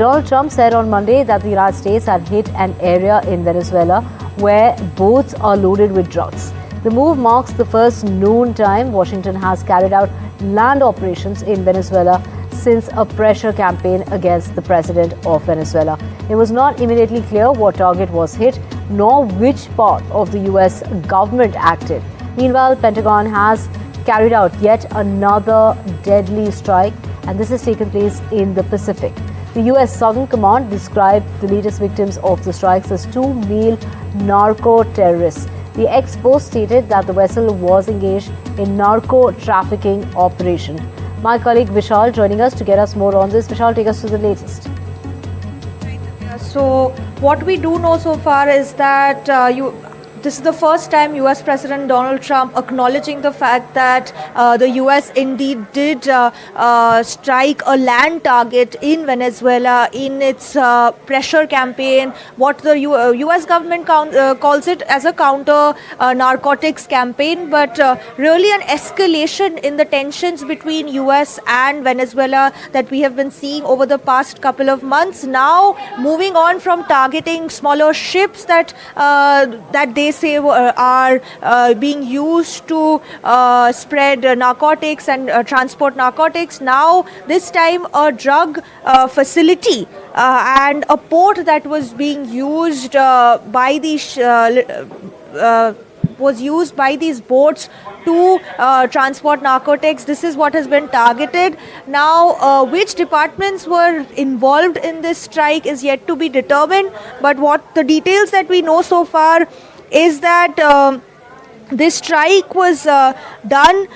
Donald Trump said on Monday that the United States had hit an area in Venezuela where boats are loaded with drugs. The move marks the first noontime Washington has carried out land operations in Venezuela since a pressure campaign against the president of Venezuela. It was not immediately clear what target was hit nor which part of the US government acted. Meanwhile, Pentagon has carried out yet another deadly strike, and this has taken place in the Pacific. The US Southern Command described the latest victims of the strikes as two male narco-terrorists. The ex-post stated that the vessel was engaged in narco-trafficking operation. My colleague Vishal joining us to get us more on this. Vishal, take us to the latest. So what we do know so far is that this is the first time US President Donald Trump acknowledging the fact that the US indeed did strike a land target in Venezuela in its pressure campaign, what the US government calls it as a counter narcotics campaign, but really an escalation in the tensions between US and Venezuela that we have been seeing over the past couple of months. Now moving on from targeting smaller ships that they say are being used to spread narcotics and transport narcotics. Now this time a drug facility and a port that was being used by these boats to transport narcotics. This is what has been targeted. Now, which departments were involved in this strike is yet to be determined. But what the details that we know so far is that this strike was done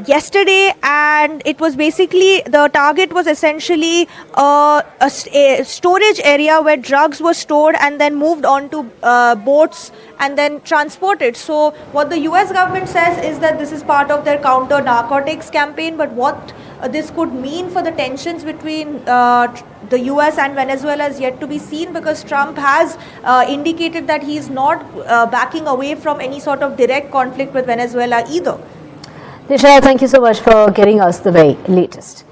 yesterday, and it was basically, the target was essentially a storage area where drugs were stored and then moved on to boats and then transported. So what the US government says is that this is part of their counter narcotics campaign, but what this could mean for the tensions between the US and Venezuela is yet to be seen, because Trump has indicated that he is not backing away from any sort of direct conflict with Venezuela either. Vishal, thank you so much for getting us the very latest.